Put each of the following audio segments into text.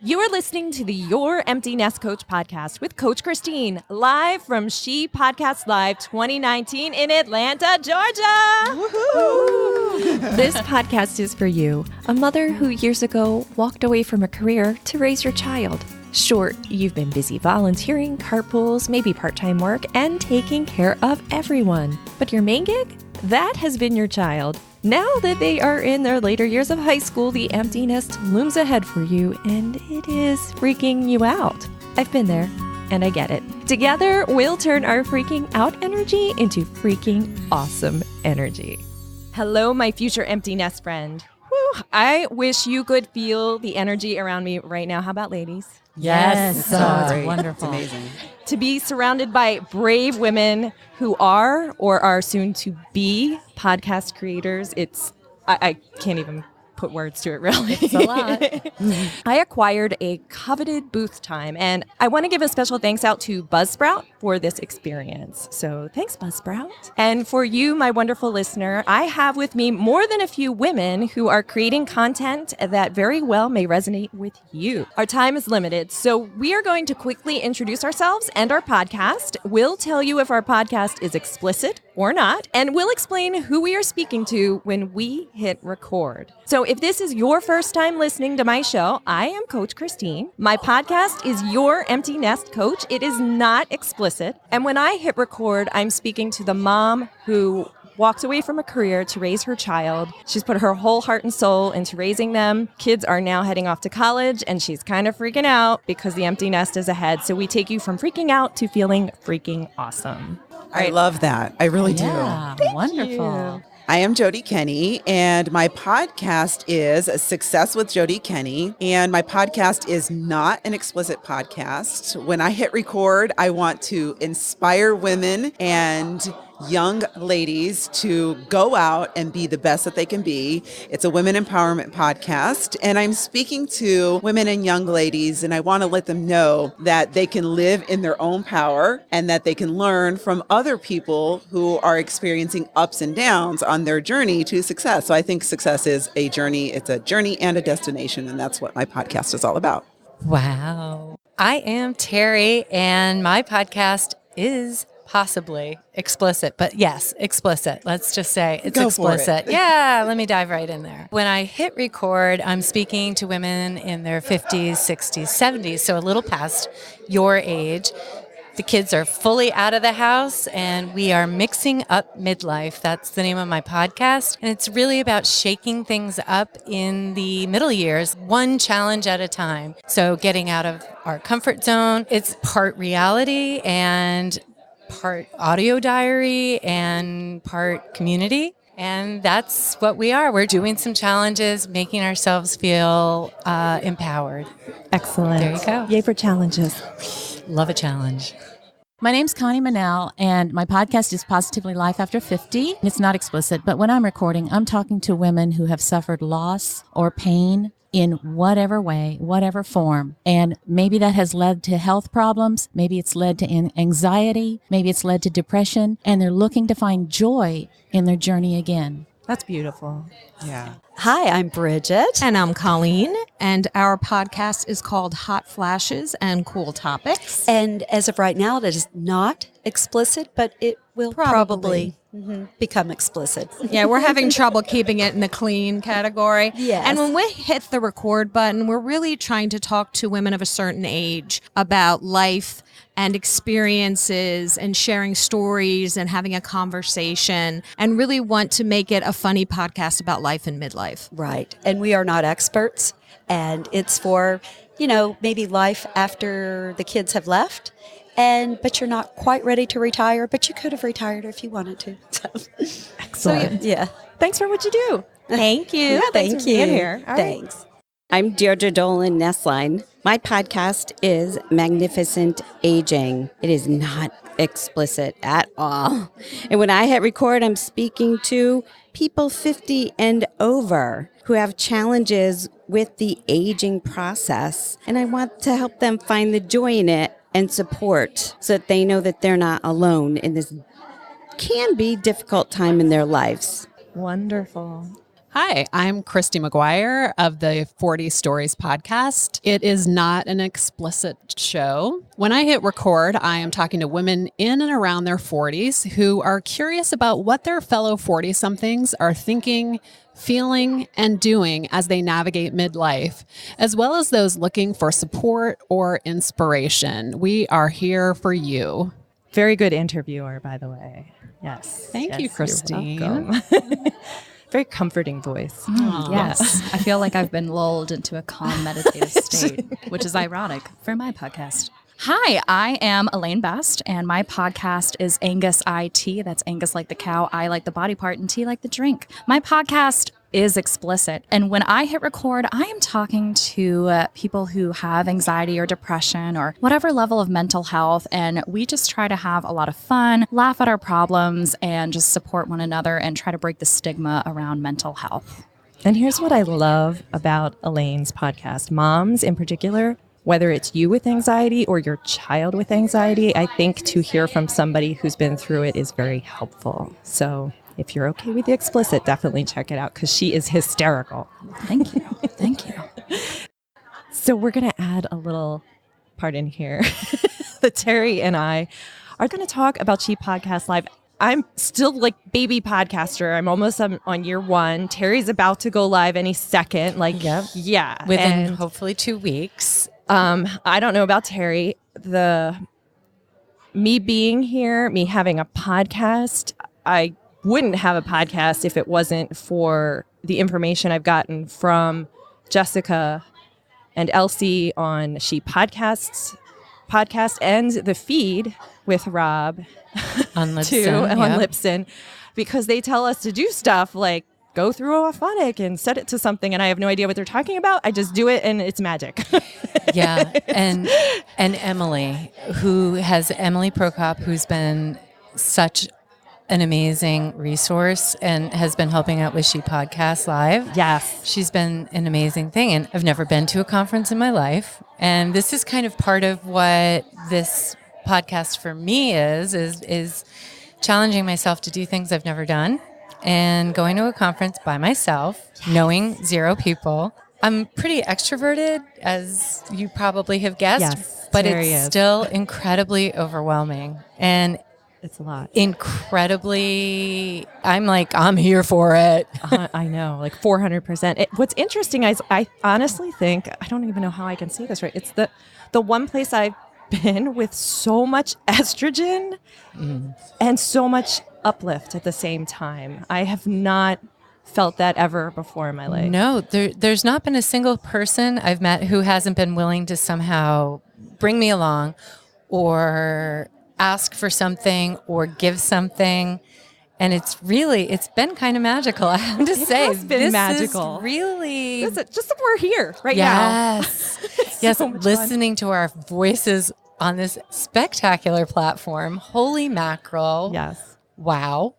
You are listening to the Your Empty Nest Coach podcast with Coach Christine, live from She Podcast Live 2019 in Atlanta, Georgia. Woohoo! This podcast is for you, a mother who years ago walked away from a career to raise your child. Sure, you've been busy volunteering, carpools, maybe part-time work, and taking care of everyone. But your main gig? That has been your child. Now that they are in their later years of high school, the empty nest looms ahead for you, and it is freaking you out. I've been there, and I get it. Together, we'll turn our freaking out energy into freaking awesome energy. Hello, my future empty nest friend. Whew, I wish you could feel the energy around me right now. How about ladies? Yes. It's wonderful. It's amazing. To be surrounded by brave women who are or are soon to be podcast creators, I can't even put words to it, really. It's a lot. I acquired a coveted booth time, and I want to give a special thanks out to Buzzsprout for this experience. So thanks, Buzzsprout. And for you, my wonderful listener, I have with me more than a few women who are creating content that very well may resonate with you. Our time is limited, so we are going to quickly introduce ourselves and our podcast. We'll tell you if our podcast is explicit or not, and we'll explain who we are speaking to when we hit record. So if this is your first time listening to my show, I am Coach Christine. My podcast is Your Empty Nest Coach. It is not explicit. And when I hit record, I'm speaking to the mom who walked away from a career to raise her child. She's put her whole heart and soul into raising them. Kids are now heading off to college, and she's kind of freaking out because the empty nest is ahead. So we take you from freaking out to feeling freaking awesome. I love that. I really Yeah, do. wonderful. I am JoDee Kenney, and my podcast is Success with JoDee Kenney. And my podcast is not an explicit podcast. When I hit record, I want to inspire women and young ladies to go out and be the best that they can be. It's a women empowerment podcast, and I'm speaking to women and young ladies, and I want to let them know that they can live in their own power and that they can learn from other people who are experiencing ups and downs on their journey to success. So I think success is a journey. It's a journey and a destination, and that's what my podcast is all about. Wow. I am Terri, and my podcast is possibly explicit, but yes, explicit. Let's just say it's Go for it. explicit. Yeah, let me dive right in there. When I hit record, I'm speaking to women in their 50s, 60s, 70s, so a little past your age. The kids are fully out of the house, and we are mixing up midlife. That's the name of my podcast. And it's really about shaking things up in the middle years, one challenge at a time. So getting out of our comfort zone. It's part reality and part audio diary and part community. And that's what we are. We're doing some challenges, making ourselves feel empowered. Excellent. There you go. Yay for challenges. Love a challenge. My name's Connie Manel, and my podcast is Positively Life After 50. It's not explicit, but when I'm recording, I'm talking to women who have suffered loss or pain in whatever way, whatever form. And maybe that has led to health problems. Maybe it's led to anxiety. Maybe it's led to depression. And they're looking to find joy in their journey again. That's beautiful. Yeah. Hi, I'm Bridget. And I'm Colleen, and our podcast is called Hot Flashes and Cool Topics. And as of right now, it is not explicit, but it will probably become explicit. Yeah, we're having trouble keeping it in the clean category. Yes. And when we hit the record button, we're really trying to talk to women of a certain age about life and experiences and sharing stories and having a conversation, and really want to make it a funny podcast about life and midlife. Right. And we are not experts. And it's for, maybe life after the kids have left. But you're not quite ready to retire, but you could have retired if you wanted to. Excellent. Yeah. Thanks for what you do. Thank you. Yeah, thanks Thank for being you. here. All right. Thanks. I'm Deirdre Dolan Nestline. My podcast is Magnificent Aging. It is not explicit at all. And when I hit record, I'm speaking to people 50 and over who have challenges with the aging process. And I want to help them find the joy in it and support so that they know that they're not alone in this can be difficult time in their lives. Wonderful. Hi, I'm Christy McGuire of the Forties Stories podcast. It is not an explicit show. When I hit record, I am talking to women in and around their 40s who are curious about what their fellow 40-somethings are thinking, feeling, and doing as they navigate midlife, as well as those looking for support or inspiration. We are here for you. Very good interviewer, by the way. Yes. Thank you, You're Christine. welcome. Very comforting voice. Yes. I feel like I've been lulled into a calm, meditative state, which is ironic for my podcast. Hi, I am Elaine Best, and my podcast is Angus Eye Tea. That's Angus like the cow, I like the body part, and tea like the drink. My podcast is explicit, and when I hit record, I am talking to people who have anxiety or depression or whatever level of mental health, and we just try to have a lot of fun, laugh at our problems, and just support one another and try to break the stigma around mental health. And here's what I love about Elaine's podcast. Moms in particular, whether it's you with anxiety or your child with anxiety, I think to hear from somebody who's been through it is very helpful. So if you're okay with the explicit, definitely check it out because she is hysterical. Thank you. Thank you. So we're going to add a little part in here that Terri and I are going to talk about She Podcast Live. I'm still like baby podcaster. I'm almost on year one. Terry's about to go live any second. Yeah. Within hopefully 2 weeks. I don't know about Terri. Me being here, me having a podcast, I wouldn't have a podcast if it wasn't for the information I've gotten from Jessica and Elsie on She podcast and the feed with Rob On Lipson, too, yeah. on Lipson, because they tell us to do stuff like go through a phonic and set it to something, and I have no idea what they're talking about. I just do it, and it's magic. Yeah, and Emily Prokop, who's been such an amazing resource and has been helping out with She Podcast Live. Yes. She's been an amazing thing, and I've never been to a conference in my life, and this is kind of part of what this podcast for me is challenging myself to do things I've never done and going to a conference by myself, knowing zero people. I'm pretty extroverted, as you probably have guessed, Yes, but Terri it's is. still incredibly overwhelming and It's a lot. incredibly, I'm here for it. I know, like 400%. What's interesting is I honestly think, I don't even know how I can say this right. It's the one place I've been with so much estrogen and so much uplift at the same time. I have not felt that ever before in my life. No, there's not been a single person I've met who hasn't been willing to somehow bring me along or ask for something or give something. And it's been kind of magical, I have to say. Has been this magical. Is really. Just that we're here right now. Yes. Yes. so much Listening to our voices on this spectacular platform. Holy mackerel. Yes. Wow.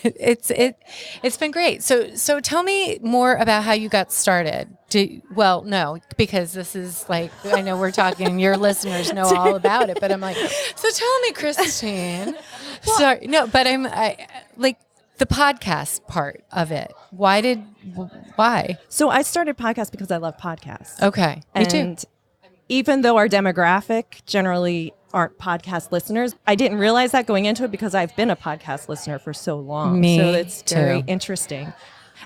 It's been great. So tell me more about how you got started. No, because this is like, I know we're talking, your listeners know all about it, but I'm like, so tell me, Christine. Sorry, no, but I like the podcast part of it. Why? So I started podcasts because I love podcasts. Okay, me too. And even though our demographic generally aren't podcast listeners, I didn't realize that going into it because I've been a podcast listener for so long. Me so it's very too. interesting.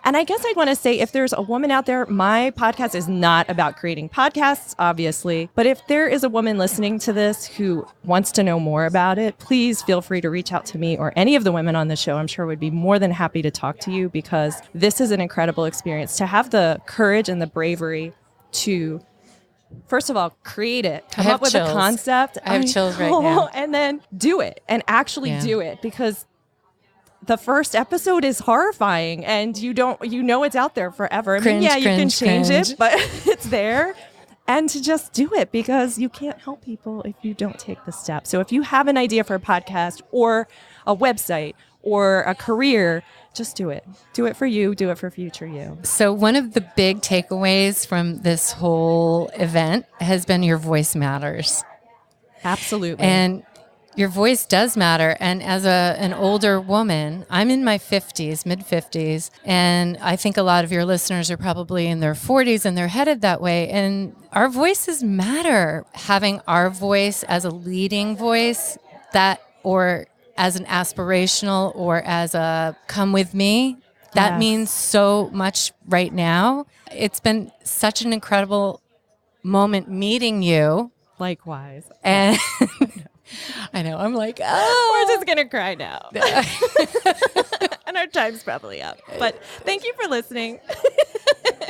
And I guess I'd want to say, if there's a woman out there, my podcast is not about creating podcasts, obviously. But if there is a woman listening to this who wants to know more about it, please feel free to reach out to me or any of the women on the show. I'm sure would be more than happy to talk to you, because this is an incredible experience to have the courage and the bravery to, first of all, create it, come have up with chills. a concept. I have chills right now. And then do it and actually Yeah. do it, because the first episode is horrifying and you know it's out there forever. I mean, Cringe, yeah, you can cringe, change cringe. it, but it's there. And to just do it, because you can't help people if you don't take the step. So if you have an idea for a podcast or a website or a career, just do it. Do it for you. Do it for future you. So one of the big takeaways from this whole event has been your voice matters. Absolutely. And your voice does matter. And as an older woman, I'm in my 50s, mid 50s, and I think a lot of your listeners are probably in their 40s and they're headed that way. And our voices matter. Having our voice as a leading voice, or as an aspirational, or as a come with me, that means so much right now. It's been such an incredible moment meeting you. Likewise. And I know, I'm like, We're just going to cry now. And our time's probably up. But thank you for listening.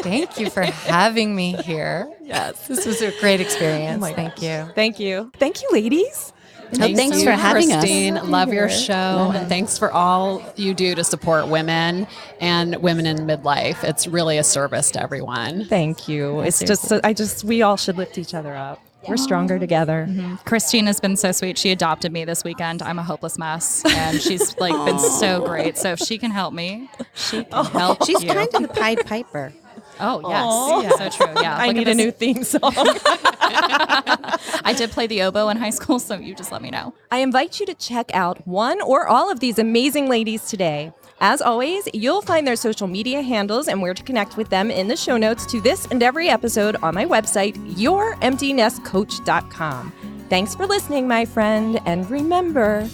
Thank you for having me here. Yes. This was a great experience. Oh Thank you. Thank you. Thank you, ladies. Thanks for having us. Christine. Love your show. And thanks for all you do to support women and women in midlife. It's really a service to everyone. Thank you. It's just, we all should lift each other up. We're stronger together. Christine has been so sweet. She adopted me this weekend. I'm a hopeless mess, and she's been so great. So if she can help me, she can help She's you. kind of the Pied Piper. Oh, yes. So true. Yeah. I need a new theme song. I did play the oboe in high school, so you just let me know. I invite you to check out one or all of these amazing ladies today. As always, you'll find their social media handles and where to connect with them in the show notes to this and every episode on my website, youremptynestcoach.com. Thanks for listening, my friend, and remember,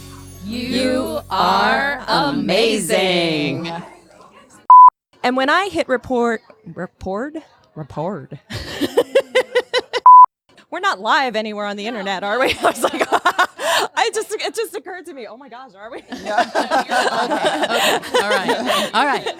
You are amazing. And when I hit record. We're not live anywhere on the internet, are we? I was like, it just occurred to me. Oh my gosh, are we? Okay. All right.